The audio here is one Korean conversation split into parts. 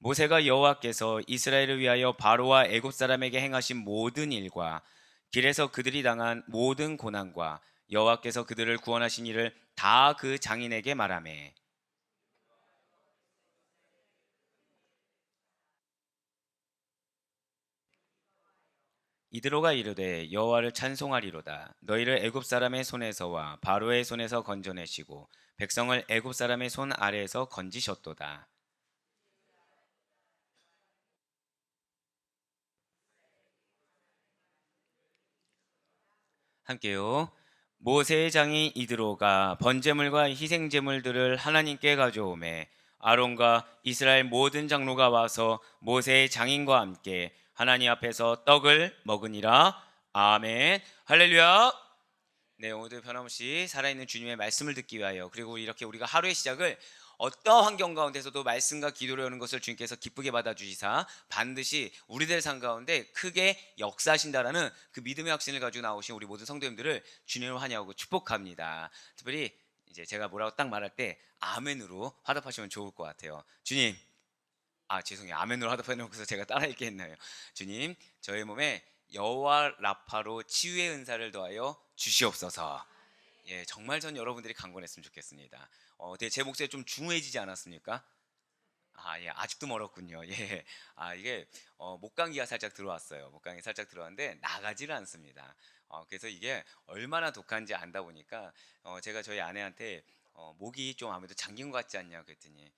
모세가 여호와께서 이스라엘을 위하여 바로와 애굽 사람에게 행하신 모든 일과 길에서 그들이 당한 모든 고난과 여호와께서 그들을 구원하신 일을 다 그 장인에게 말하매. 이드로가 이르되 여호와를 찬송하리로다. 너희를 애굽 사람의 손에서와 바로의 손에서 건져내시고 백성을 애굽 사람의 손 아래에서 건지셨도다. 함께요. 모세의 장인 이드로가 번제물과 희생제물들을 하나님께 가져오매 아론과 이스라엘 모든 장로가 와서 모세의 장인과 함께 하나님 앞에서 떡을 먹으니라. 아멘. 할렐루야. 네, 오늘도 변함없이 살아있는 주님의 말씀을 듣기 위하여, 그리고 이렇게 우리가 하루의 시작을 어떠한 환경 가운데서도 말씀과 기도로 여는 것을 주님께서 기쁘게 받아주시사 반드시 우리들 삶 가운데 크게 역사하신다라는 그 믿음의 확신을 가지고 나오신 우리 모든 성도님들을 주님을 환영하고 축복합니다. 특별히 이제 제가 뭐라고 딱 말할 때 아멘으로 화답하시면 좋을 것 같아요. 주님, 죄송해요. 아멘으로 화답해놓고서 제가 따라 읽게 했나요? 주님, 저의 몸에 여호와 라파로 치유의 은사를 더하여 주시옵소서. 예, 정말 전 여러분들이 강건했으면 좋겠습니다. 되게 제 목소리 좀 중후해지지 않았습니까? 예, 아직도 멀었군요. 예, 이게 목감기가 살짝 들어왔어요. 목감기 살짝 들어왔는데 나가지를 않습니다. 그래서 이게 얼마나 독한지 안다 보니까 제가 저희 아내한테 목이 좀 아무래도 잠긴 것 같지 않냐 그랬더니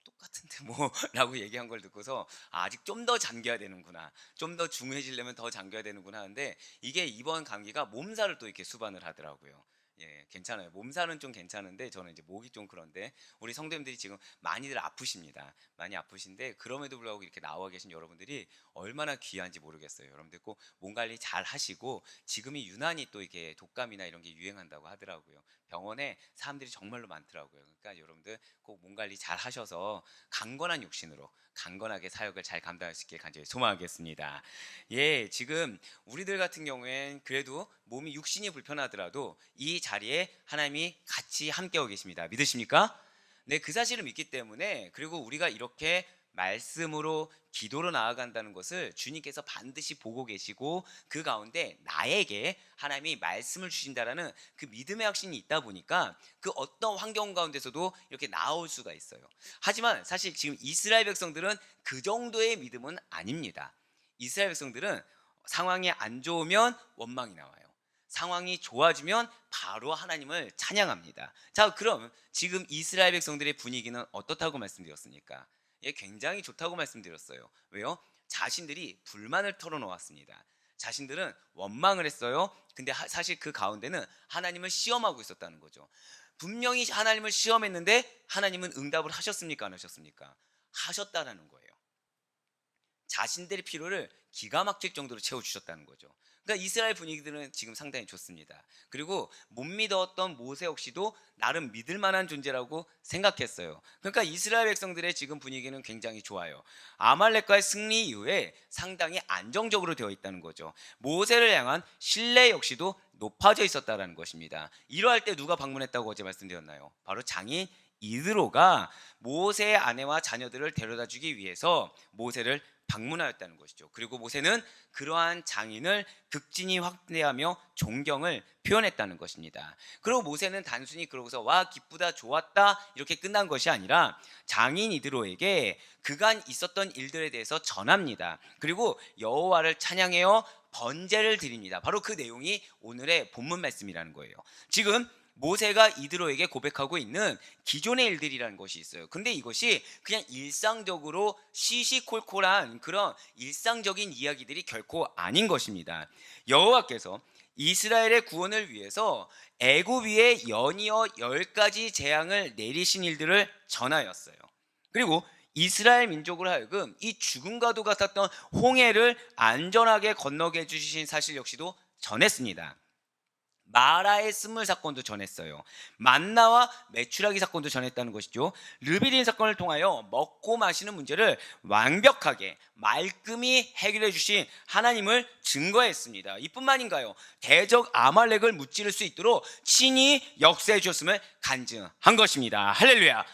똑같은데 뭐 라고 얘기한 걸 듣고서 아직 좀 더 잠겨야 되는구나, 좀 더 중해지려면 더 잠겨야 되는구나 하는데, 이게 이번 감기가 몸살을 또 이렇게 수반을 하더라고요. 예, 괜찮아요. 몸살은 좀 괜찮은데 저는 이제 목이 좀 그런데, 우리 성도님들이 지금 많이들 아프십니다. 많이 아프신데 그럼에도 불구하고 이렇게 나와 계신 여러분들이 얼마나 귀한지 모르겠어요. 여러분들 꼭 몸 관리 잘 하시고, 지금이 유난히 또 이게 독감이나 이런 게 유행한다고 하더라고요. 병원에 사람들이 정말로 많더라고요. 그러니까 여러분들 꼭 몸 관리 잘 하셔서 강건한 육신으로 강건하게 사역을 잘 감당할 수 있길 간절히 소망하겠습니다. 예, 지금 우리들 같은 경우엔 그래도 몸이 육신이 불편하더라도 이 자리에 하나님이 같이 함께하고 계십니다. 믿으십니까? 네, 그 사실을 믿기 때문에, 그리고 우리가 이렇게 말씀으로 기도로 나아간다는 것을 주님께서 반드시 보고 계시고 그 가운데 나에게 하나님이 말씀을 주신다라는 그 믿음의 확신이 있다 보니까 그 어떤 환경 가운데서도 이렇게 나올 수가 있어요. 하지만 사실 지금 이스라엘 백성들은 그 정도의 믿음은 아닙니다. 이스라엘 백성들은 상황이 안 좋으면 원망이 나와요. 상황이 좋아지면 바로 하나님을 찬양합니다. 자, 그럼 지금 이스라엘 백성들의 분위기는 어떻다고 말씀드렸습니까? 예, 굉장히 좋다고 말씀드렸어요. 왜요? 자신들이 불만을 털어놓았습니다. 자신들은 원망을 했어요. 근데 사실 그 가운데는 하나님을 시험하고 있었다는 거죠. 분명히 하나님을 시험했는데 하나님은 응답을 하셨습니까? 안 하셨습니까? 하셨다라는 거예요. 자신들의 필요를 기가 막힐 정도로 채워주셨다는 거죠. 그러니까 이스라엘 분위기들은 지금 상당히 좋습니다. 그리고 못 믿었던 모세 역시도 나름 믿을 만한 존재라고 생각했어요. 그러니까 이스라엘 백성들의 지금 분위기는 굉장히 좋아요. 아말렉과의 승리 이후에 상당히 안정적으로 되어 있다는 거죠. 모세를 향한 신뢰 역시도 높아져 있었다는 것입니다. 이러할 때 누가 방문했다고 어제 말씀드렸나요? 바로 장인 이드로가 모세의 아내와 자녀들을 데려다 주기 위해서 모세를 방문하였다는 것이죠. 그리고 모세는 그러한 장인을 극진히 확대하며 존경을 표현했다는 것입니다. 그리고 모세는 단순히 그러고서 와 기쁘다 좋았다 이렇게 끝난 것이 아니라 장인 이드로에게 그간 있었던 일들에 대해서 전합니다. 그리고 여호와를 찬양하여 번제를 드립니다. 바로 그 내용이 오늘의 본문 말씀이라는 거예요. 지금 모세가 이드로에게 고백하고 있는 기존의 일들이라는 것이 있어요. 근데 이것이 그냥 일상적으로 시시콜콜한 그런 일상적인 이야기들이 결코 아닌 것입니다. 여호와께서 이스라엘의 구원을 위해서 애굽 위에 연이어 10가지 재앙을 내리신 일들을 전하였어요. 그리고 이스라엘 민족으로 하여금 이 죽음과도 같았던 홍해를 안전하게 건너게 해주신 사실 역시도 전했습니다. 마라의 쓴물 사건도 전했어요. 만나와 메추라기 사건도 전했다는 것이죠. 르비딘 사건을 통하여 먹고 마시는 문제를 완벽하게 말끔히 해결해 주신 하나님을 증거했습니다. 이뿐만인가요? 대적 아말렉을 무찌를 수 있도록 친히 역사해 주셨음을 간증한 것입니다. 할렐루야.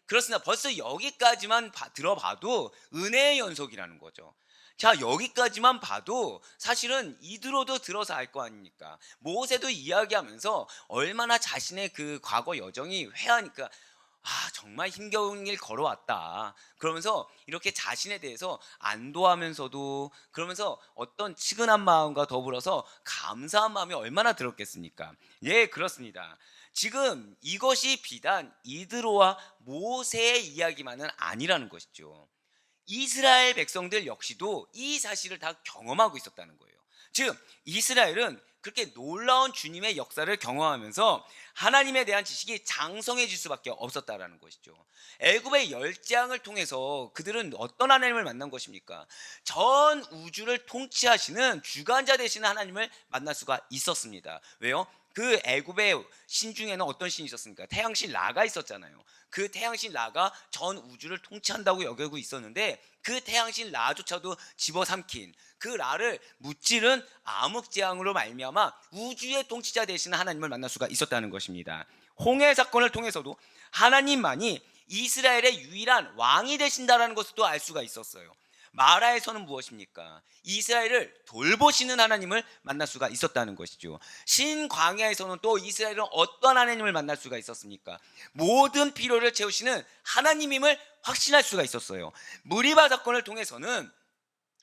그렇습니다. 벌써 여기까지만 들어봐도 은혜의 연속이라는 거죠. 자, 여기까지만 봐도 사실은 이드로도 들어서 알 거 아닙니까? 모세도 이야기하면서 얼마나 자신의 그 과거 여정이 회하니까 정말 힘겨운 길 걸어왔다. 그러면서 이렇게 자신에 대해서 안도하면서도 그러면서 어떤 측은한 마음과 더불어서 감사한 마음이 얼마나 들었겠습니까? 예, 그렇습니다. 지금 이것이 비단 이드로와 모세의 이야기만은 아니라는 것이죠. 이스라엘 백성들 역시도 이 사실을 다 경험하고 있었다는 거예요. 즉 이스라엘은 그렇게 놀라운 주님의 역사를 경험하면서 하나님에 대한 지식이 장성해질 수밖에 없었다라는 것이죠. 애굽의 열재앙을 통해서 그들은 어떤 하나님을 만난 것입니까? 전 우주를 통치하시는 주관자 되시는 하나님을 만날 수가 있었습니다. 왜요? 그 애굽의 신 중에는 어떤 신이 있었습니까? 태양신 라가 있었잖아요. 그 태양신 라가 전 우주를 통치한다고 여기고 있었는데 그 태양신 라조차도 집어삼킨 그 라를 무찌른 암흑재앙으로 말미암아 우주의 통치자 되시는 하나님을 만날 수가 있었다는 것입니다. 홍해 사건을 통해서도 하나님만이 이스라엘의 유일한 왕이 되신다라는 것을 또 알 수가 있었어요. 마라에서는 무엇입니까? 이스라엘을 돌보시는 하나님을 만날 수가 있었다는 것이죠. 신광야에서는 또 이스라엘은 어떤 하나님을 만날 수가 있었습니까? 모든 필요를 채우시는 하나님임을 확신할 수가 있었어요. 무리바 사건을 통해서는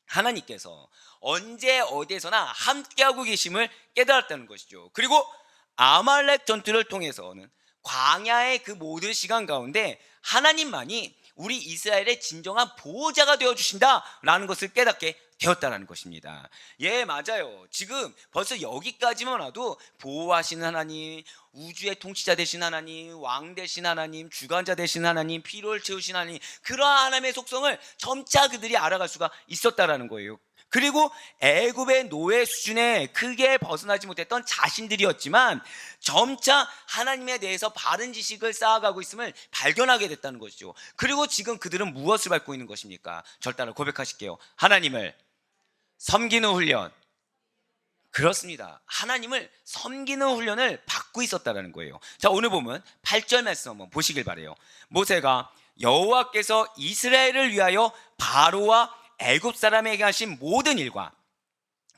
하나님께서 언제 어디에서나 함께하고 계심을 깨달았다는 것이죠. 그리고 아말렉 전투를 통해서는 광야의 그 모든 시간 가운데 하나님만이 우리 이스라엘의 진정한 보호자가 되어주신다라는 것을 깨닫게 되었다는 것입니다. 예, 맞아요. 지금 벌써 여기까지만 와도 보호하시는 하나님, 우주의 통치자 되신 하나님, 왕 되신 하나님, 주관자 되신 하나님, 필요를 채우신 하나님, 그러한 하나님의 속성을 점차 그들이 알아갈 수가 있었다라는 거예요. 그리고 애굽의 노예 수준에 크게 벗어나지 못했던 자신들이었지만 점차 하나님에 대해서 바른 지식을 쌓아가고 있음을 발견하게 됐다는 것이죠. 그리고 지금 그들은 무엇을 밟고 있는 것입니까? 절 따라 고백하실게요. 하나님을 섬기는 훈련. 그렇습니다. 하나님을 섬기는 훈련을 받고 있었다는 거예요. 자, 오늘 보면 8절 말씀 한번 보시길 바라요. 모세가 여호와께서 이스라엘을 위하여 바로와 애굽 사람에게 하신 모든 일과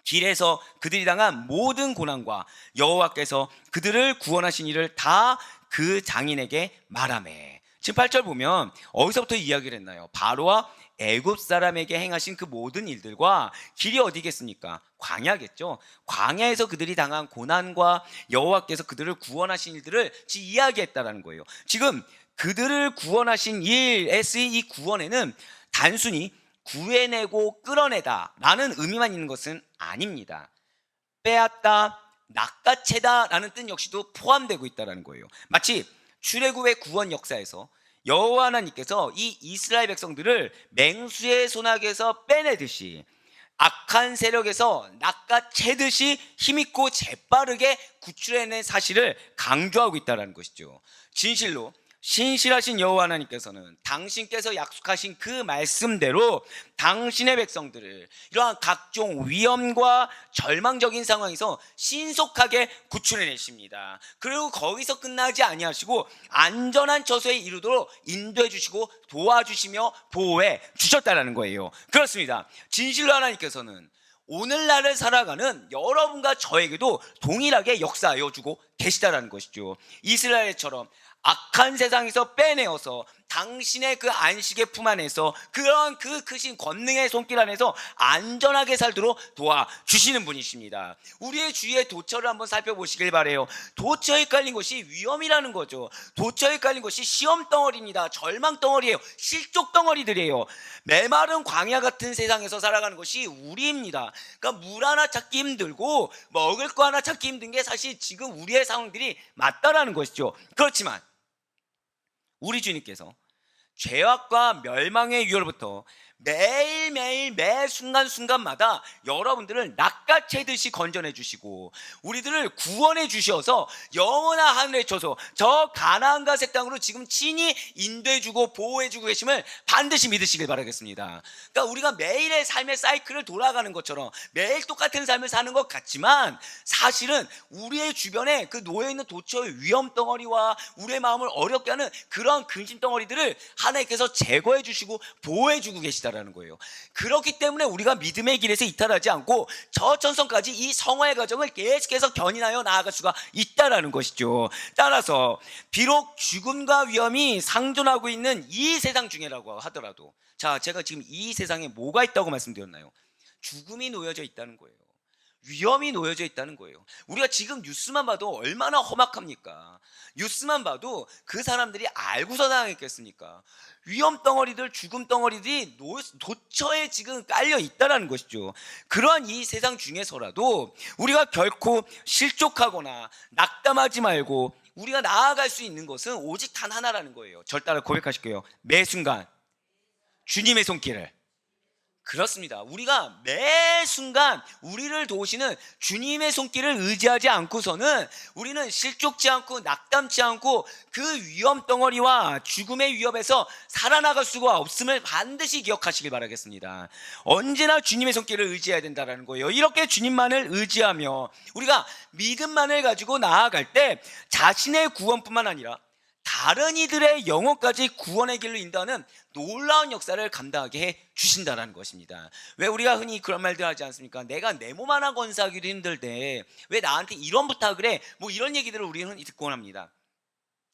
길에서 그들이 당한 모든 고난과 여호와께서 그들을 구원하신 일을 다 그 장인에게 말하매. 지금 8절 보면 어디서부터 이야기를 했나요? 바로와 애굽 사람에게 행하신 그 모든 일들과 길이 어디겠습니까? 광야겠죠. 광야에서 그들이 당한 고난과 여호와께서 그들을 구원하신 일들을 이야기했다라는 거예요. 지금 그들을 구원하신 일에 쓰인 이 구원에는 단순히 구해내고 끌어내다 라는 의미만 있는 것은 아닙니다. 빼앗다, 낚아채다 라는 뜻 역시도 포함되고 있다는 거예요. 마치 출애굽의 구원 역사에서 여호와 하나님께서 이 이스라엘 백성들을 맹수의 손아귀에서 빼내듯이 악한 세력에서 낚아채듯이 힘있고 재빠르게 구출해낸 사실을 강조하고 있다는 것이죠. 진실로 신실하신 여호와 하나님께서는 당신께서 약속하신 그 말씀대로 당신의 백성들을 이러한 각종 위험과 절망적인 상황에서 신속하게 구출해내십니다. 그리고 거기서 끝나지 아니하시고 안전한 처소에 이르도록 인도해 주시고 도와주시며 보호해 주셨다는 거예요. 그렇습니다. 진실로 하나님께서는 오늘날을 살아가는 여러분과 저에게도 동일하게 역사하여 주고 계시다는 것이죠. 이스라엘처럼 악한 세상에서 빼내어서 당신의 그 안식의 품 안에서 그런 그 크신 권능의 손길 안에서 안전하게 살도록 도와주시는 분이십니다. 우리의 주위의 도처를 한번 살펴보시길 바래요. 도처에 깔린 것이 위험이라는 거죠. 도처에 깔린 것이 시험 덩어리입니다. 절망 덩어리예요. 실족 덩어리들이에요. 메마른 광야 같은 세상에서 살아가는 것이 우리입니다. 그러니까 물 하나 찾기 힘들고 먹을 거 하나 찾기 힘든 게 사실 지금 우리의 상황들이 맞다라는 것이죠. 그렇지만 우리 주님께서 죄악과 멸망의 유월부터 매일매일 매 순간순간마다 여러분들을 낚아채듯이 건져내 주시고 우리들을 구원해 주셔서 영원한 하늘에 쳐서 저 가나안과 새 땅으로 지금 친히 인도해 주고 보호해 주고 계심을 반드시 믿으시길 바라겠습니다. 그러니까 우리가 매일의 삶의 사이클을 돌아가는 것처럼 매일 똑같은 삶을 사는 것 같지만 사실은 우리의 주변에 그 놓여있는 도처의 위험 덩어리와 우리의 마음을 어렵게 하는 그런 근심 덩어리들을 하나님께서 제거해 주시고 보호해 주고 계시다라는 거예요. 그렇기 때문에 우리가 믿음의 길에서 이탈하지 않고 저 천성까지 이 성화의 과정을 계속해서 견인하여 나아갈 수가 있다라는 것이죠. 따라서 비록 죽음과 위험이 상존하고 있는 이 세상 중에라고 하더라도, 자, 제가 지금 이 세상에 뭐가 있다고 말씀드렸나요? 죽음이 놓여져 있다는 거예요. 위험이 놓여져 있다는 거예요. 우리가 지금 뉴스만 봐도 얼마나 험악합니까? 뉴스만 봐도 그 사람들이 알고서 당했겠습니까? 위험 덩어리들, 죽음 덩어리들이 도처에 지금 깔려 있다는 것이죠. 그러한 이 세상 중에서라도 우리가 결코 실족하거나 낙담하지 말고 우리가 나아갈 수 있는 것은 오직 단 하나라는 거예요. 절 따라 고백하실게요. 매 순간 주님의 손길을. 그렇습니다. 우리가 매 순간 우리를 도우시는 주님의 손길을 의지하지 않고서는 우리는 실족지 않고 낙담치 않고 그 위험 덩어리와 죽음의 위협에서 살아나갈 수가 없음을 반드시 기억하시길 바라겠습니다. 언제나 주님의 손길을 의지해야 된다는 거예요. 이렇게 주님만을 의지하며 우리가 믿음만을 가지고 나아갈 때 자신의 구원뿐만 아니라 다른 이들의 영혼까지 구원의 길로 인도하는 놀라운 역사를 감당하게 해 주신다는 것입니다. 왜 우리가 흔히 그런 말들 하지 않습니까? 내가 내 몸 하나 건사하기도 힘들대 왜 나한테 이런 부탁을 해? 뭐 이런 얘기들을 우리는 흔히 듣곤 합니다.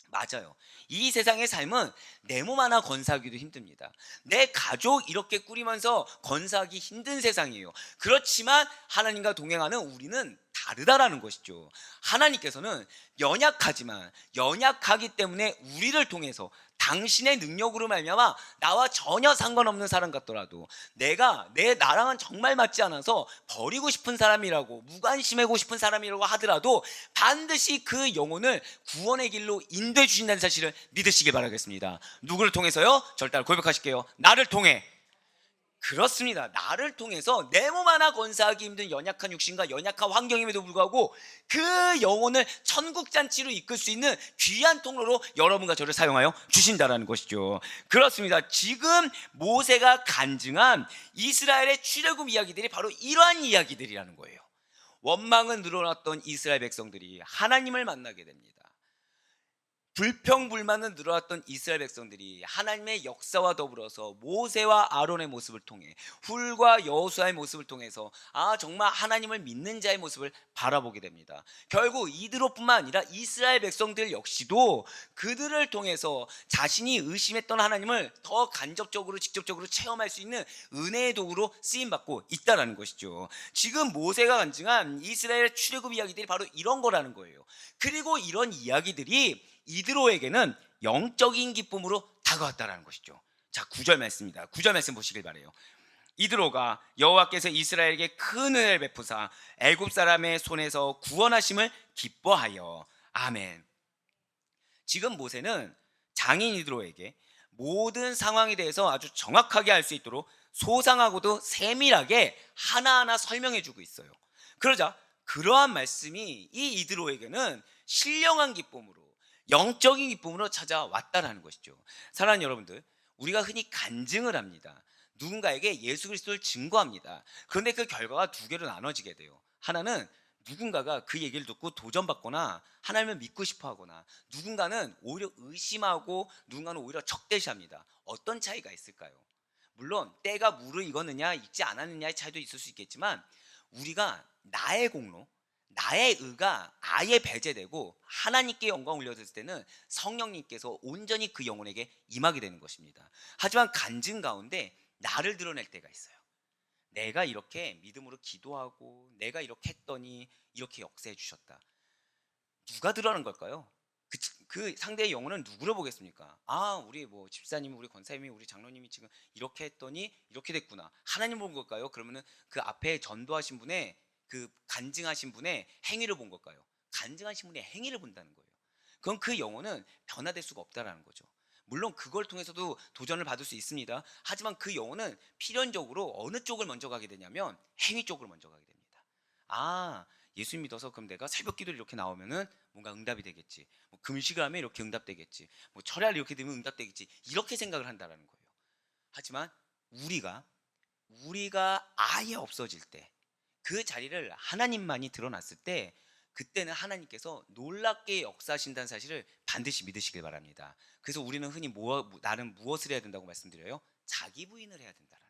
맞아요. 이 세상의 삶은 내 몸 하나 건사하기도 힘듭니다. 내 가족 이렇게 꾸리면서 건사하기 힘든 세상이에요. 그렇지만 하나님과 동행하는 우리는 다르다라는 것이죠. 하나님께서는 연약하지만 연약하기 때문에 우리를 통해서 당신의 능력으로 말미암아 나와 전혀 상관없는 사람 같더라도 나랑은 정말 맞지 않아서 버리고 싶은 사람이라고 무관심하고 싶은 사람이라고 하더라도 반드시 그 영혼을 구원의 길로 인도해 주신다는 사실을 믿으시길 바라겠습니다. 누구를 통해서요? 절대 고백하실게요. 나를 통해. 그렇습니다. 나를 통해서 내 몸 하나 건사하기 힘든 연약한 육신과 연약한 환경임에도 불구하고 그 영혼을 천국잔치로 이끌 수 있는 귀한 통로로 여러분과 저를 사용하여 주신다는 것이죠. 그렇습니다. 지금 모세가 간증한 이스라엘의 출애굽 이야기들이 바로 이러한 이야기들이라는 거예요. 원망은 늘어났던 이스라엘 백성들이 하나님을 만나게 됩니다. 불평불만은 늘어났던 이스라엘 백성들이 하나님의 역사와 더불어서 모세와 아론의 모습을 통해 훌과 여호수아의 모습을 통해서 정말 하나님을 믿는 자의 모습을 바라보게 됩니다. 결국 이드로뿐만 아니라 이스라엘 백성들 역시도 그들을 통해서 자신이 의심했던 하나님을 더 간접적으로 직접적으로 체험할 수 있는 은혜의 도구로 쓰임받고 있다는 것이죠. 지금 모세가 간증한 이스라엘 출애굽 이야기들이 바로 이런 거라는 거예요. 그리고 이런 이야기들이 이드로에게는 영적인 기쁨으로 다가왔다는 것이죠. 자, 9절 말씀입니다. 9절 말씀 보시길 바라요. 이드로가 여호와께서 이스라엘에게 큰 은혜를 베푸사 애굽 사람의 손에서 구원하심을 기뻐하여. 아멘. 지금 모세는 장인 이드로에게 모든 상황에 대해서 아주 정확하게 알 수 있도록 소상하고도 세밀하게 하나하나 설명해 주고 있어요. 그러자 그러한 말씀이 이 이드로에게는 신령한 기쁨으로 영적인 기쁨으로 찾아왔다는 것이죠. 사랑하는 여러분들, 우리가 흔히 간증을 합니다. 누군가에게 예수 그리스도를 증거합니다. 그런데 그 결과가 두 개로 나눠지게 돼요. 하나는 누군가가 그 얘기를 듣고 도전받거나 하나님을 믿고 싶어 하거나, 누군가는 오히려 의심하고 누군가는 오히려 적대시합니다. 어떤 차이가 있을까요? 물론 때가 무르익었느냐 익지 않았느냐의 차이도 있을 수 있겠지만, 우리가 나의 공로, 나의 의가 아예 배제되고 하나님께 영광 올려드렸을 때는 성령님께서 온전히 그 영혼에게 임하게 되는 것입니다. 하지만 간증 가운데 나를 드러낼 때가 있어요. 내가 이렇게 믿음으로 기도하고 내가 이렇게 했더니 이렇게 역사해 주셨다. 누가 드러나는 걸까요? 그 상대의 영혼은 누구를 보겠습니까? 우리 뭐 집사님, 우리 권사님이, 우리 장로님이 지금 이렇게 했더니 이렇게 됐구나. 하나님 본 걸까요? 그러면은 그 앞에 전도하신 분의, 그 간증하신 분의 행위를 본 걸까요? 간증하신 분의 행위를 본다는 거예요. 그럼 그 영혼은 변화될 수가 없다라는 거죠. 물론 그걸 통해서도 도전을 받을 수 있습니다. 하지만 그 영혼은 필연적으로 어느 쪽을 먼저 가게 되냐면 행위 쪽으로 먼저 가게 됩니다. 아, 예수 믿어서 그럼 내가 새벽 기도를 이렇게 나오면은 뭔가 응답이 되겠지. 뭐 금식을 하면 이렇게 응답되겠지. 뭐 철야를 이렇게 되면 응답되겠지. 이렇게 생각을 한다라는 거예요. 하지만 우리가 아예 없어질 때, 그 자리를 하나님만이 드러났을 때, 그때는 하나님께서 놀랍게 역사하신다는 사실을 반드시 믿으시길 바랍니다. 그래서 우리는 흔히 나는 무엇을 해야 된다고 말씀드려요? 자기 부인을 해야 된다는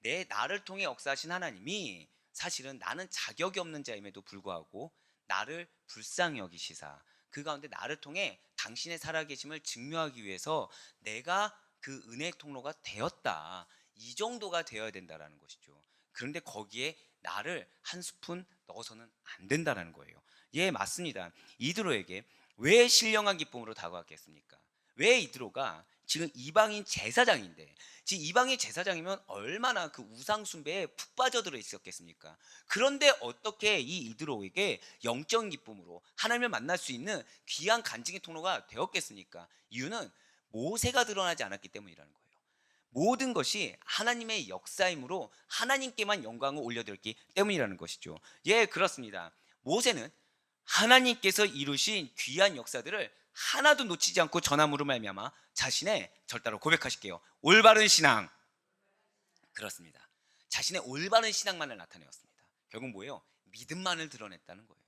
거예요. 나를 통해 역사하신 하나님이 사실은 나는 자격이 없는 자임에도 불구하고 나를 불쌍히 여기시사 그 가운데 나를 통해 당신의 살아계심을 증명하기 위해서 내가 그 은혜의 통로가 되었다, 이 정도가 되어야 된다는 것이죠. 그런데 거기에 나를 한 스푼 넣어서는 안 된다는 거예요. 예, 맞습니다. 이드로에게 왜 신령한 기쁨으로 다가왔겠습니까? 왜 이드로가 지금 이방인 제사장인데, 지금 이방인 제사장이면 얼마나 그 우상 숭배에 푹 빠져들어 있었겠습니까? 그런데 어떻게 이 이드로에게 영적인 기쁨으로 하나님을 만날 수 있는 귀한 간증의 통로가 되었겠습니까? 이유는 모세가 드러나지 않았기 때문이라는 거예요. 모든 것이 하나님의 역사이므로 하나님께만 영광을 올려드렸기 때문이라는 것이죠. 예, 그렇습니다. 모세는 하나님께서 이루신 귀한 역사들을 하나도 놓치지 않고 전함으로 말미암아 자신의, 절따로 고백하실게요, 올바른 신앙. 그렇습니다. 자신의 올바른 신앙만을 나타내었습니다. 결국 뭐예요? 믿음만을 드러냈다는 거예요.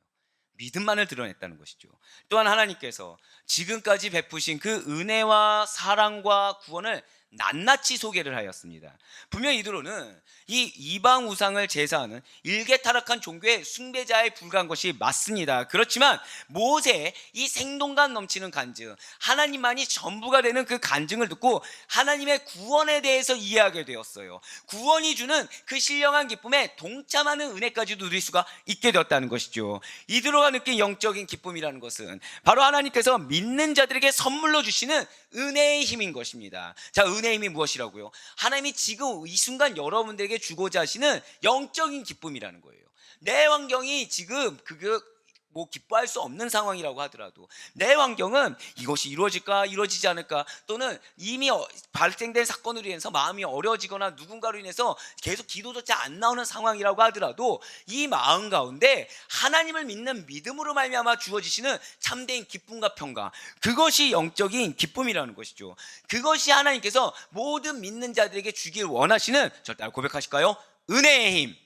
믿음만을 드러냈다는 것이죠. 또한 하나님께서 지금까지 베푸신 그 은혜와 사랑과 구원을 낱낱이 소개를 하였습니다. 분명 이드로는 이 이방 우상을 제사하는 일개타락한 종교의 숭배자에 불과한 것이 맞습니다. 그렇지만 모세의 이 생동감 넘치는 간증, 하나님만이 전부가 되는 그 간증을 듣고 하나님의 구원에 대해서 이해하게 되었어요. 구원이 주는 그 신령한 기쁨에 동참하는 은혜까지도 누릴 수가 있게 되었다는 것이죠. 이드로가 느낀 영적인 기쁨이라는 것은 바로 하나님께서 믿는 자들에게 선물로 주시는 은혜의 힘인 것입니다. 자, 은혜의 힘이 무엇이라고요? 하나님이 지금 이 순간 여러분들에게 주고자 하시는 영적인 기쁨이라는 거예요. 내 환경이 지금 뭐 기뻐할 수 없는 상황이라고 하더라도 내 환경은 이것이 이루어질까 이루어지지 않을까, 또는 이미 발생된 사건으로 인해서 마음이 어려워지거나 누군가로 인해서 계속 기도조차 안 나오는 상황이라고 하더라도 이 마음 가운데 하나님을 믿는 믿음으로 말미암아 주어지시는 참된 기쁨과 평강, 그것이 영적인 기쁨이라는 것이죠. 그것이 하나님께서 모든 믿는 자들에게 주길 원하시는, 절대 고백하실까요? 은혜의 힘.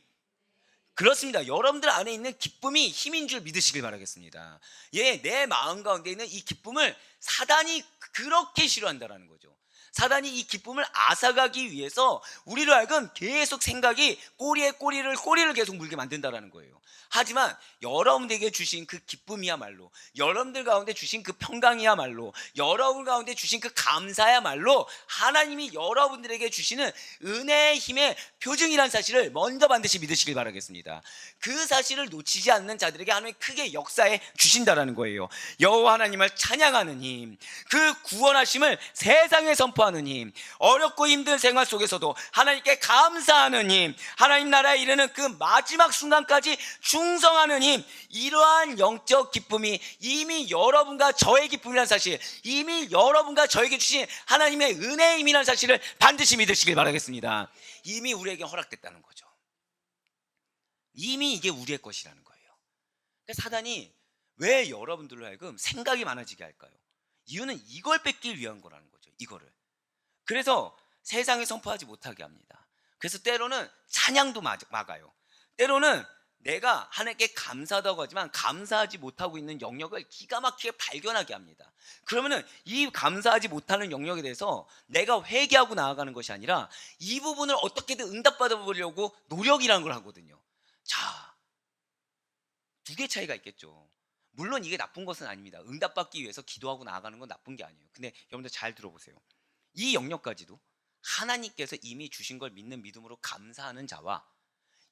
그렇습니다. 여러분들 안에 있는 기쁨이 힘인 줄 믿으시길 바라겠습니다. 예, 내 마음 가운데 있는 이 기쁨을 사단이 그렇게 싫어한다라는 거죠. 사단이 이 기쁨을 앗아가기 위해서 우리로 하여금 계속 생각이 꼬리를 계속 물게 만든다라는 거예요. 하지만 여러분들에게 주신 그 기쁨이야말로, 여러분들 가운데 주신 그 평강이야말로, 여러분 가운데 주신 그 감사야말로 하나님이 여러분들에게 주시는 은혜의 힘의 표징이라는 사실을 먼저 반드시 믿으시길 바라겠습니다. 그 사실을 놓치지 않는 자들에게 하나님이 크게 역사해 주신다라는 거예요. 여호와 하나님을 찬양하는 힘, 그 구원하심을 세상에 선포하는 힘, 어렵고 힘든 생활 속에서도 하나님께 감사하는 힘, 하나님 나라에 이르는 그 마지막 순간까지 충성하는 힘, 이러한 영적 기쁨이 이미 여러분과 저의 기쁨이라는 사실, 이미 여러분과 저에게 주신 하나님의 은혜의 힘이라는 사실을 반드시 믿으시길 바라겠습니다. 이미 우리에게 허락됐다는 거죠. 이미 이게 우리의 것이라는 거예요. 그러니까 사단이 왜 여러분들로 하여금 생각이 많아지게 할까요? 이유는 이걸 뺏기 위한 거라는 거죠. 이거를. 그래서 세상에 선포하지 못하게 합니다. 그래서 때로는 찬양도 막아요. 때로는 내가 하나님께 감사하다고 하지만 감사하지 못하고 있는 영역을 기가 막히게 발견하게 합니다. 그러면은 이 감사하지 못하는 영역에 대해서 내가 회개하고 나아가는 것이 아니라 이 부분을 어떻게든 응답받아 보려고 노력이라는 걸 하거든요. 자, 두 개 차이가 있겠죠. 물론 이게 나쁜 것은 아닙니다. 응답받기 위해서 기도하고 나아가는 건 나쁜 게 아니에요. 근데 여러분들 잘 들어보세요. 이 영역까지도 하나님께서 이미 주신 걸 믿는 믿음으로 감사하는 자와,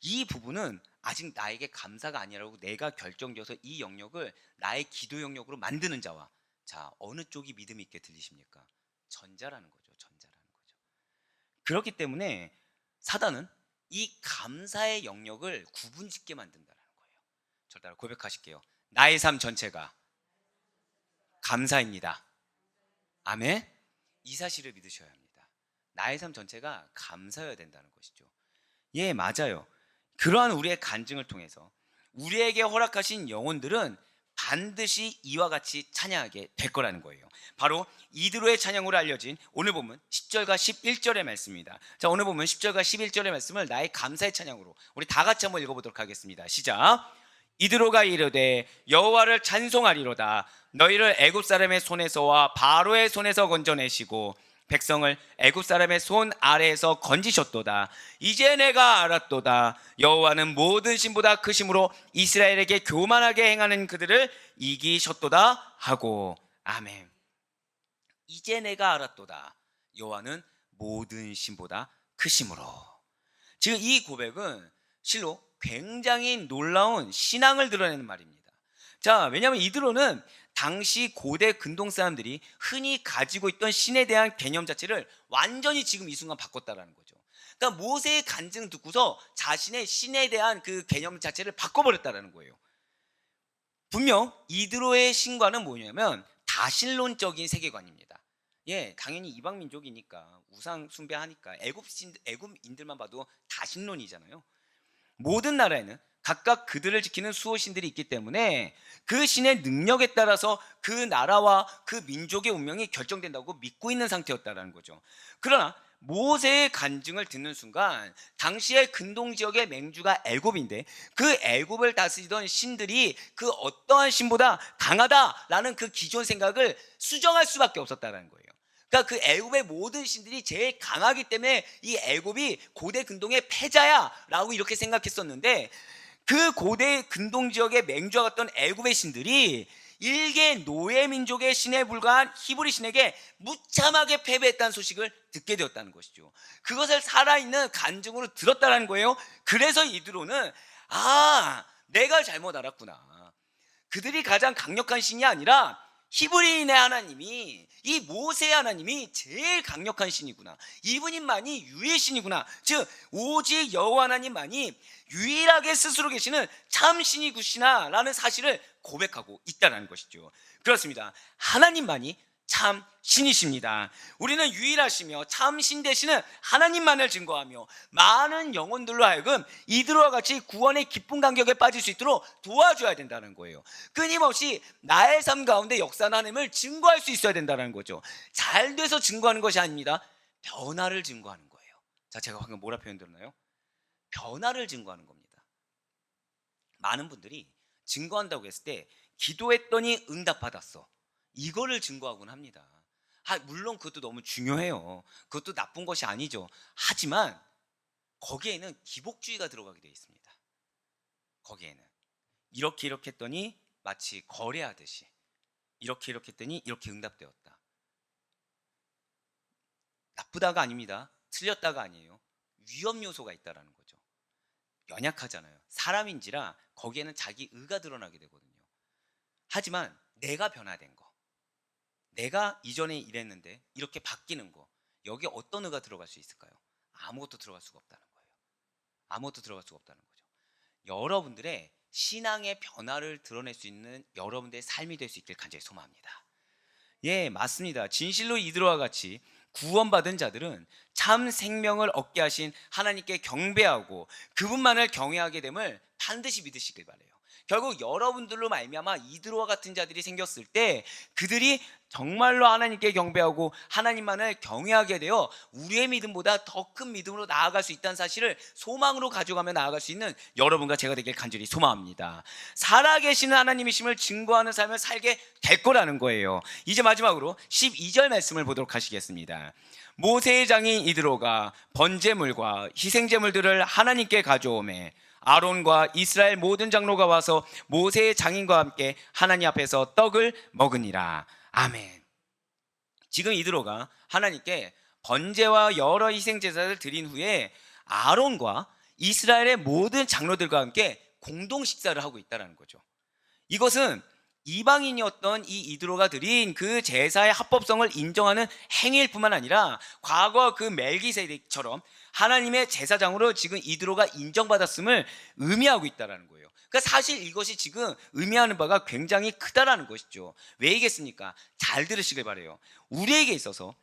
이 부분은 아직 나에게 감사가 아니라고 내가 결정지어서 이 영역을 나의 기도 영역으로 만드는 자와, 자, 어느 쪽이 믿음이 있게 들리십니까? 전자라는 거죠. 전자라는 거죠. 그렇기 때문에 사단은 이 감사의 영역을 구분짓게 만든다는 거예요. 저 따라 고백하실게요. 나의 삶 전체가 감사입니다. 아멘. 이 사실을 믿으셔야 합니다. 나의 삶 전체가 감사여야 된다는 것이죠. 예, 맞아요. 그러한 우리의 간증을 통해서 우리에게 허락하신 영혼들은 반드시 이와 같이 찬양하게 될 거라는 거예요. 바로 이드로의 찬양으로 알려진 오늘 본문 10절과 11절의 말씀입니다. 자, 오늘 본문 10절과 11절의 말씀을 나의 감사의 찬양으로 우리 다 같이 한번 읽어보도록 하겠습니다. 시작. 이드로가 이르되 여호와를 찬송하리로다. 너희를 애굽 사람의 손에서와 바로의 손에서 건져내시고 백성을 애굽 사람의 손 아래에서 건지셨도다. 이제 내가 알았도다. 여호와는 모든 신보다 크심으로 이스라엘에게 교만하게 행하는 그들을 이기셨도다 하고. 아멘. 이제 내가 알았도다. 여호와는 모든 신보다 크심으로. 지금 이 고백은 실로 굉장히 놀라운 신앙을 드러내는 말입니다. 자, 왜냐하면 이드로는 당시 고대 근동 사람들이 흔히 가지고 있던 신에 대한 개념 자체를 완전히 지금 이 순간 바꿨다라는 거죠. 그러니까 모세의 간증 듣고서 자신의 신에 대한 그 개념 자체를 바꿔버렸다라는 거예요. 분명 이드로의 신과는 뭐냐면 다신론적인 세계관입니다. 예, 당연히 이방 민족이니까 우상 숭배하니까 애굽인들만 봐도 다신론이잖아요. 모든 나라에는 각각 그들을 지키는 수호신들이 있기 때문에 그 신의 능력에 따라서 그 나라와 그 민족의 운명이 결정된다고 믿고 있는 상태였다는 거죠. 그러나 모세의 간증을 듣는 순간 당시의 근동 지역의 맹주가 애굽인데 그 애굽을 다스리던 신들이 그 어떠한 신보다 강하다라는 그 기존 생각을 수정할 수밖에 없었다는 거예요. 그러니까 그 애굽의 모든 신들이 제일 강하기 때문에 이 애굽이 고대 근동의 패자야라고 이렇게 생각했었는데 그 고대 근동 지역의 맹주와 같던 애굽의 신들이 일개 노예 민족의 신에 불과한 히브리 신에게 무참하게 패배했다는 소식을 듣게 되었다는 것이죠. 그것을 살아있는 간증으로 들었다는 거예요. 그래서 이드로는 내가 잘못 알았구나. 그들이 가장 강력한 신이 아니라 히브리인의 하나님이, 이 모세의 하나님이 제일 강력한 신이구나. 이분만이 유일의 신이구나. 즉 오직 여호와 하나님만이 유일하게 스스로 계시는 참 신이구시나 라는 사실을 고백하고 있다는 것이죠. 그렇습니다. 하나님만이 참 신이십니다. 우리는 유일하시며 참 신 되시는 하나님만을 증거하며 많은 영혼들로 하여금 이들과 같이 구원의 기쁜 감격에 빠질 수 있도록 도와줘야 된다는 거예요. 끊임없이 나의 삶 가운데 역사하는 하나님을 증거할 수 있어야 된다는 거죠. 잘 돼서 증거하는 것이 아닙니다. 변화를 증거하는 거예요. 자, 제가 방금 뭐라 표현드렸나요? 변화를 증거하는 겁니다. 많은 분들이 증거한다고 했을 때 기도했더니 응답받았어, 이거를 증거하곤 합니다. 물론 그것도 너무 중요해요. 그것도 나쁜 것이 아니죠. 하지만 거기에는 기복주의가 들어가게 되어 있습니다. 거기에는 이렇게 했더니 마치 거래하듯이 이렇게 했더니 이렇게 응답되었다. 나쁘다가 아닙니다. 틀렸다가 아니에요. 위험 요소가 있다는 거죠. 연약하잖아요. 사람인지라 거기에는 자기 의가 드러나게 되거든요. 하지만 내가 변화된 거, 내가 이전에 이랬는데 이렇게 바뀌는 거, 여기에 어떤 의가 들어갈 수 있을까요? 아무것도 들어갈 수가 없다는 거예요. 아무것도 들어갈 수가 없다는 거죠. 여러분들의 신앙의 변화를 드러낼 수 있는 여러분들의 삶이 될 수 있길 간절히 소망합니다. 예, 맞습니다. 진실로 이들과 같이 구원받은 자들은 참 생명을 얻게 하신 하나님께 경배하고 그분만을 경외하게 됨을 반드시 믿으시길 바라요. 결국 여러분들로 말미암아 이드로와 같은 자들이 생겼을 때 그들이 정말로 하나님께 경배하고 하나님만을 경외하게 되어 우리의 믿음보다 더 큰 믿음으로 나아갈 수 있다는 사실을 소망으로 가져가며 나아갈 수 있는 여러분과 제가 되길 간절히 소망합니다. 살아계시는 하나님이심을 증거하는 삶을 살게 될 거라는 거예요. 이제 마지막으로 12절 말씀을 보도록 하시겠습니다. 모세의 장인 이드로가 번제물과 희생제물들을 하나님께 가져오매 아론과 이스라엘 모든 장로가 와서 모세의 장인과 함께 하나님 앞에서 떡을 먹으니라. 아멘. 지금 이드로가 하나님께 번제와 여러 희생제사를 드린 후에 아론과 이스라엘의 모든 장로들과 함께 공동 식사를 하고 있다는 거죠. 이것은 이방인이었던 이 이드로가 드린 그 제사의 합법성을 인정하는 행위일 뿐만 아니라 과거 그 멜기세덱처럼 하나님의 제사장으로 지금 이드로가 인정받았음을 의미하고 있다는 거예요. 그러니까 사실 이것이 지금 의미하는 바가 굉장히 크다라는 것이죠. 왜이겠습니까? 잘 들으시길 바라요. 우리에게 있어서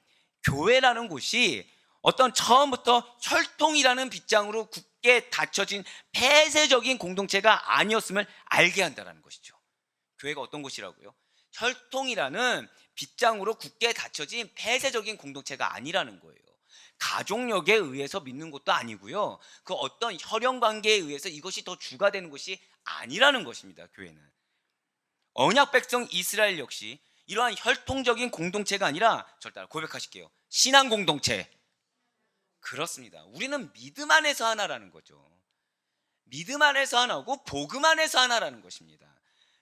교회라는 곳이 어떤 처음부터 혈통이라는 빗장으로 굳게 닫혀진 폐쇄적인 공동체가 아니었음을 알게 한다는 것이죠. 교회가 어떤 곳이라고요? 혈통이라는 빗장으로 굳게 닫혀진 폐쇄적인 공동체가 아니라는 거예요. 가족력에 의해서 믿는 것도 아니고요. 그 어떤 혈연 관계에 의해서 이것이 더 주가 되는 것이 아니라는 것입니다. 교회는 언약 백성 이스라엘 역시 이러한 혈통적인 공동체가 아니라 저를 따라 고백하실게요. 신앙 공동체. 그렇습니다. 우리는 믿음 안에서 하나라는 거죠. 믿음 안에서 하나고 복음 안에서 하나라는 것입니다.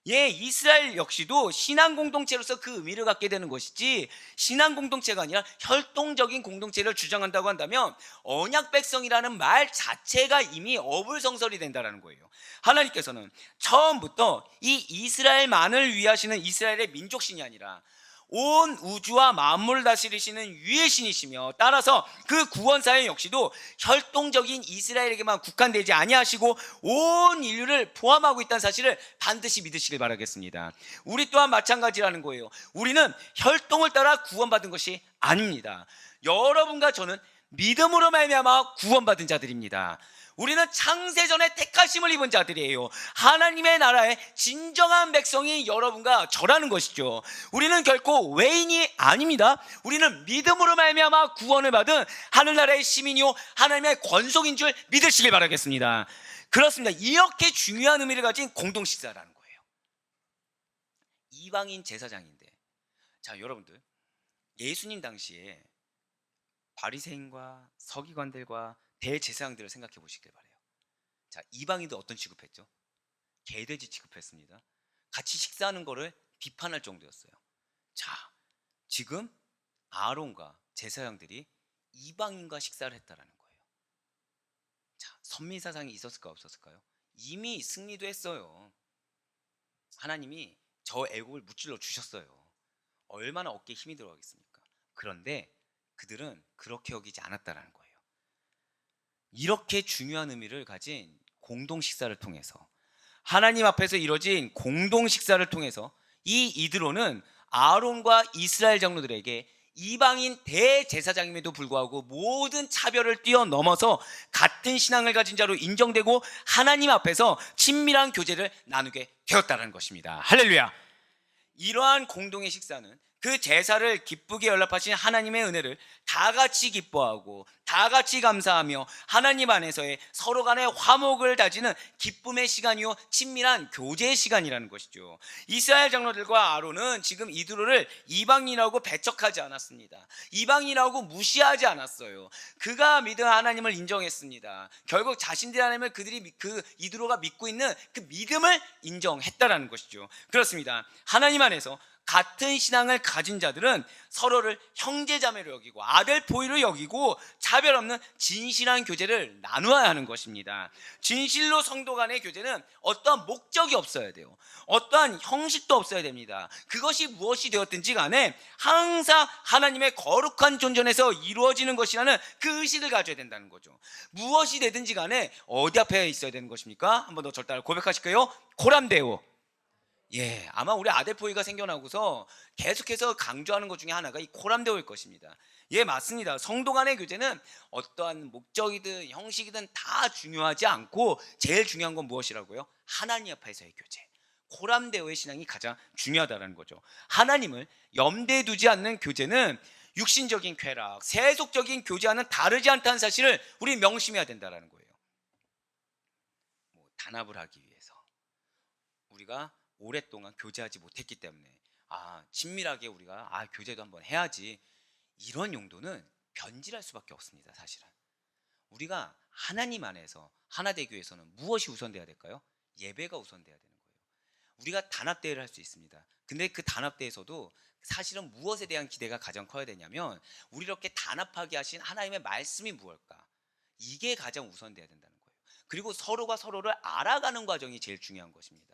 예, 이스라엘 역시도 신앙 공동체로서 그 의미를 갖게 되는 것이지, 신앙 공동체가 아니라 혈통적인 공동체를 주장한다고 한다면 언약 백성이라는 말 자체가 이미 어불성설이 된다는 거예요. 하나님께서는 처음부터 이 이스라엘만을 위하시는 이스라엘의 민족신이 아니라 온 우주와 만물을 다스리시는 유의 신이시며, 따라서 그 구원사역 역시도 혈통적인 이스라엘에게만 국한되지 아니하시고 온 인류를 포함하고 있다는 사실을 반드시 믿으시길 바라겠습니다. 우리 또한 마찬가지라는 거예요. 우리는 혈통을 따라 구원받은 것이 아닙니다. 여러분과 저는 믿음으로 말미암아 구원받은 자들입니다. 우리는 창세전에 택하심을 입은 자들이에요. 하나님의 나라의 진정한 백성이 여러분과 저라는 것이죠. 우리는 결코 외인이 아닙니다. 우리는 믿음으로 말미암아 구원을 받은 하늘나라의 시민이요 하나님의 권속인 줄 믿으시길 바라겠습니다. 그렇습니다. 이렇게 중요한 의미를 가진 공동식사라는 거예요. 이방인 제사장인데, 자 여러분들, 예수님 당시에 바리새인과 서기관들과 대제사장들을 생각해 보시길 바래요. 자, 이방인도 어떤 취급했죠? 개돼지 취급했습니다. 같이 식사하는 거를 비판할 정도였어요. 자, 지금 아론과 제사장들이 이방인과 식사를 했다라는 거예요. 자, 선민사상이 있었을까 없었을까요? 이미 승리도 했어요. 하나님이 저 애국을 무찔러 주셨어요. 얼마나 어깨에 힘이 들어가겠습니까? 그런데 그들은 그렇게 여기지 않았다라는 거예요. 이렇게 중요한 의미를 가진 공동 식사를 통해서, 하나님 앞에서 이루어진 공동 식사를 통해서 이 이드로는 아론과 이스라엘 장로들에게 이방인 대제사장임에도 불구하고 모든 차별을 뛰어넘어서 같은 신앙을 가진 자로 인정되고 하나님 앞에서 친밀한 교제를 나누게 되었다는 것입니다. 할렐루야. 이러한 공동의 식사는 그 제사를 기쁘게 연락하신 하나님의 은혜를 다 같이 기뻐하고 다 같이 감사하며 하나님 안에서의 서로 간의 화목을 다지는 기쁨의 시간이요 친밀한 교제의 시간이라는 것이죠. 이스라엘 장로들과 아론은 지금 이드로를 이방인이라고 배척하지 않았습니다. 이방인이라고 무시하지 않았어요. 그가 믿은 하나님을 인정했습니다. 결국 자신들의 하나님을 그들이 그 이드로가 믿고 있는 그 믿음을 인정했다라는 것이죠. 그렇습니다. 하나님 안에서 같은 신앙을 가진 자들은 서로를 형제자매로 여기고 아들 보이로 여기고 차별 없는 진실한 교제를 나누어야 하는 것입니다. 진실로 성도 간의 교제는 어떠한 목적이 없어야 돼요. 어떠한 형식도 없어야 됩니다. 그것이 무엇이 되었든지 간에 항상 하나님의 거룩한 존전에서 이루어지는 것이라는 그 의식을 가져야 된다는 거죠. 무엇이 되든지 간에 어디 앞에 있어야 되는 것입니까? 한번 더 저를 따라 고백하실까요? 고람되오. 예, 아마 우리 아데포이가 생겨나고서 계속해서 강조하는 것 중에 하나가 이 코람데오일 것입니다. 예, 맞습니다. 성도 간의 교제는 어떠한 목적이든 형식이든 다 중요하지 않고 제일 중요한 건 무엇이라고요? 하나님 앞에서의 교제. 코람데오의 신앙이 가장 중요하다는 거죠. 하나님을 염두에 두지 않는 교제는 육신적인 쾌락, 세속적인 교제와는 다르지 않다는 사실을 우리 명심해야 된다는 거예요. 단합을 하기 위해서 우리가 오랫동안 교제하지 못했기 때문에 친밀하게 우리가 교제도 한번 해야지, 이런 용도는 변질할 수밖에 없습니다. 사실은 우리가 하나님 안에서 하나되기 위해서는 무엇이 우선돼야 될까요? 예배가 우선돼야 되는 거예요. 우리가 단합대회를 할 수 있습니다. 근데 그 단합대회에서도 사실은 무엇에 대한 기대가 가장 커야 되냐면, 우리 이렇게 단합하게 하신 하나님의 말씀이 무엇일까, 이게 가장 우선돼야 된다는 거예요. 그리고 서로가 서로를 알아가는 과정이 제일 중요한 것입니다.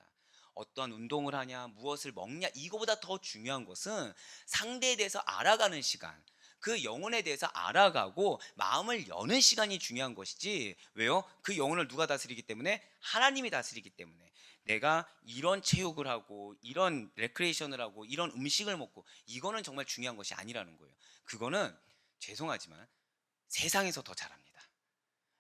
어떠한 운동을 하냐, 무엇을 먹냐, 이거보다 더 중요한 것은 상대에 대해서 알아가는 시간, 그 영혼에 대해서 알아가고 마음을 여는 시간이 중요한 것이지. 왜요? 그 영혼을 누가 다스리기 때문에? 하나님이 다스리기 때문에. 내가 이런 체육을 하고 이런 레크레이션을 하고 이런 음식을 먹고 이거는 정말 중요한 것이 아니라는 거예요. 그거는 죄송하지만 세상에서 더 잘합니다.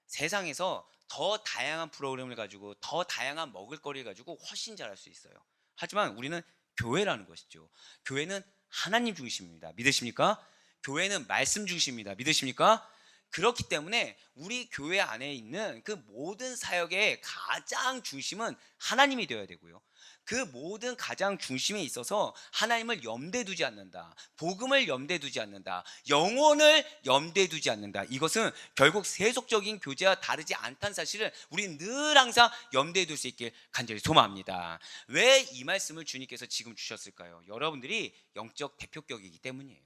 세상에서 더 다양한 프로그램을 가지고 더 다양한 먹을거리를 가지고 훨씬 잘할 수 있어요. 하지만 우리는 교회라는 것이죠. 교회는 하나님 중심입니다. 믿으십니까? 교회는 말씀 중심입니다. 믿으십니까? 그렇기 때문에 우리 교회 안에 있는 그 모든 사역의 가장 중심은 하나님이 되어야 되고요. 그 모든 가장 중심에 있어서 하나님을 염두에 두지 않는다. 복음을 염두에 두지 않는다. 영혼을 염두에 두지 않는다. 이것은 결국 세속적인 교제와 다르지 않다는 사실을 우리 늘 항상 염두에 둘 수 있길 간절히 소망합니다. 왜 이 말씀을 주님께서 지금 주셨을까요? 여러분들이 영적 대표격이기 때문이에요.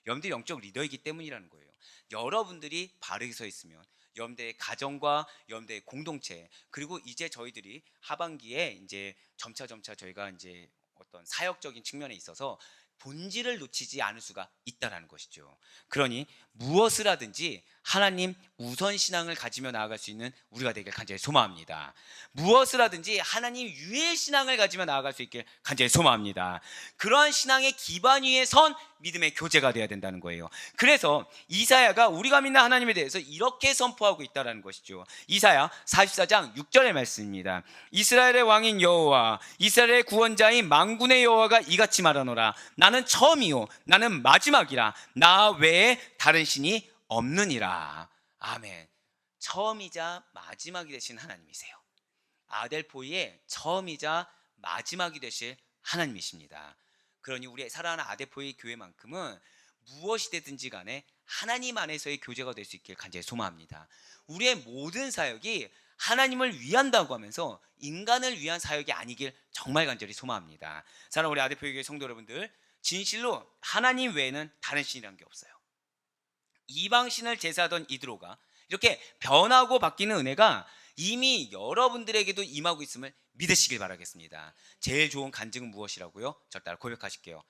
여러분들이 영적 리더이기 때문이라는 거예요. 여러분들이 바르게 서 있으면 여러분들의 가정과 여러분들의 공동체, 그리고 이제 저희들이 하반기에 이제 점차 저희가 이제 어떤 사역적인 측면에 있어서 본질을 놓치지 않을 수가 있다라는 것이죠. 그러니 무엇을 하든지 하나님 우선 신앙을 가지며 나아갈 수 있는 우리가 되길 간절히 소망합니다. 무엇을 하든지 하나님 유일 신앙을 가지며 나아갈 수 있길 간절히 소망합니다. 그러한 신앙의 기반 위에 선 믿음의 교제가 되어야 된다는 거예요. 그래서 이사야가 우리가 믿는 하나님에 대해서 이렇게 선포하고 있다는 것이죠. 이사야 44장 6절의 말씀입니다. 이스라엘의 왕인 여호와, 이스라엘의 구원자인 만군의 여호와가 이같이 말하노라. 나는 처음이요 나는 마지막이라. 나 외에 다른 신이 없느니라. 아멘. 처음이자 마지막이 되신 하나님이세요. 아델포이의 처음이자 마지막이 되실 하나님이십니다. 그러니 우리 사랑하는 아델포이 교회만큼은 무엇이 되든지 간에 하나님 안에서의 교제가 될 수 있길 간절히 소망합니다. 우리의 모든 사역이 하나님을 위한다고 하면서 인간을 위한 사역이 아니길 정말 간절히 소망합니다. 사랑하는 우리 아델포이 교회 성도 여러분들, 진실로 하나님 외에는 다른 신이라는 게 없어요. 이방신을 제사하던 이드로가 이렇게 변하고 바뀌는 은혜가 이미 여러분들에게도 임하고 있음을 믿으시길 바라겠습니다. 제일 좋은 간증은 무엇이라고요? 저 따라 고백하실게요.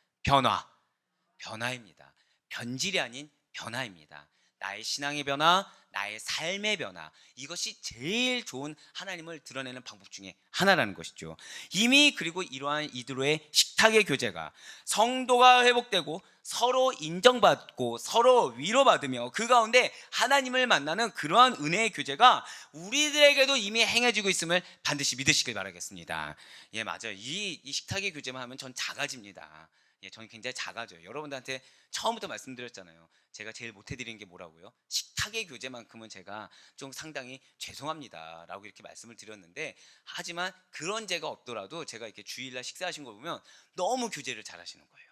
변화입니다. 변질이 아닌 변화입니다. 나의 신앙의 변화, 나의 삶의 변화, 이것이 제일 좋은 하나님을 드러내는 방법 중에 하나라는 것이죠. 이미 그리고 이러한 이드로의 식탁의 교제가 성도가 회복되고 서로 인정받고 서로 위로받으며 그 가운데 하나님을 만나는 그러한 은혜의 교제가 우리들에게도 이미 행해지고 있음을 반드시 믿으시길 바라겠습니다. 예, 맞아요. 이 식탁의 교제만 하면 전 작아집니다. 예, 저는 굉장히 작아져요. 여러분들한테 처음부터 말씀드렸잖아요. 제가 제일 못해드리는 게 뭐라고요? 식탁의 교제만큼은 제가 좀 상당히 죄송합니다 라고 이렇게 말씀을 드렸는데, 하지만 그런 제가 없더라도 제가 이렇게 주일날 식사하신 거 보면 너무 교제를 잘 하시는 거예요.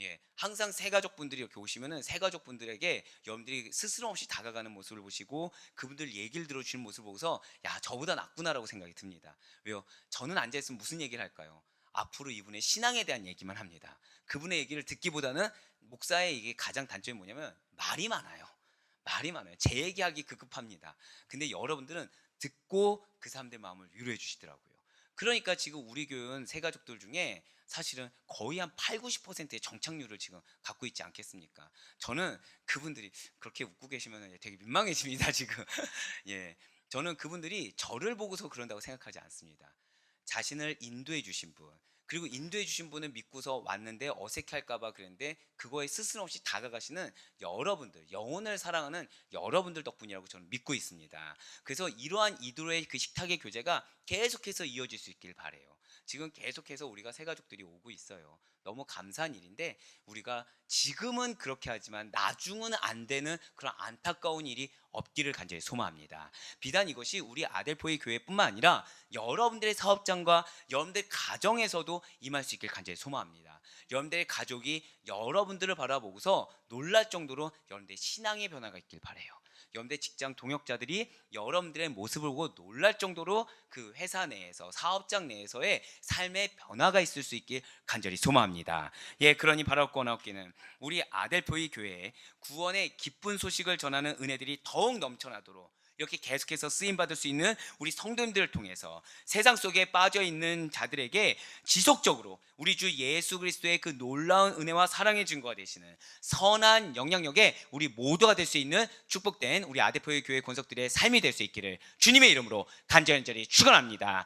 예, 항상 새가족분들이 이렇게 오시면은 새가족분들에게 여러분들이 스스럼 없이 다가가는 모습을 보시고 그분들 얘기를 들어주시는 모습을 보고서 야, 저보다 낫구나라고 생각이 듭니다. 왜요? 저는 앉아있으면 무슨 얘기를 할까요? 앞으로 이분의 신앙에 대한 얘기만 합니다. 그분의 얘기를 듣기보다는 목사의 이게 가장 단점이 뭐냐면 말이 많아요. 제 얘기하기 급급합니다. 근데 여러분들은 듣고 그 사람들 마음을 위로해 주시더라고요. 그러니까 지금 우리 교회는 새가족들 중에 사실은 거의 한 8, 90%의 정착률을 지금 갖고 있지 않겠습니까? 저는 그분들이 그렇게 웃고 계시면 되게 민망해집니다 지금. 예, 저는 그분들이 저를 보고서 그런다고 생각하지 않습니다. 자신을 인도해 주신 분, 그리고 인도해 주신 분을 믿고서 왔는데 어색할까봐 그랬는데 그거에 스스럼 없이 다가가시는 여러분들, 영혼을 사랑하는 여러분들 덕분이라고 저는 믿고 있습니다. 그래서 이러한 이도의 그 식탁의 교제가 계속해서 이어질 수 있길 바라요. 지금 계속해서 우리가 새가족들이 오고 있어요. 너무 감사한 일인데 우리가 지금은 그렇게 하지만 나중은 안 되는 그런 안타까운 일이 없기를 간절히 소망합니다. 비단 이것이 우리 아델포이 교회뿐만 아니라 여러분들의 사업장과 여러분들 가정에서도 임할 수 있길 간절히 소망합니다. 여러분들의 가족이 여러분들을 바라보고서 놀랄 정도로 여러분들의 신앙의 변화가 있길 바라요. 여러분들의 직장 동역자들이 여러분들의 모습을 보고 놀랄 정도로 그 회사 내에서, 사업장 내에서의 삶의 변화가 있을 수 있길 간절히 소망합니다. 예, 그러니 바라옵고나옵기는 우리 아델포이 교회에 구원의 기쁜 소식을 전하는 은혜들이 더욱 넘쳐나도록 이렇게 계속해서 쓰임받을 수 있는 우리 성도님들을 통해서 세상 속에 빠져있는 자들에게 지속적으로 우리 주 예수 그리스도의 그 놀라운 은혜와 사랑의 증거가 되시는 선한 영향력에 우리 모두가 될 수 있는 축복된 우리 아델포이 교회 권속들의 삶이 될 수 있기를 주님의 이름으로 간절히 축원합니다.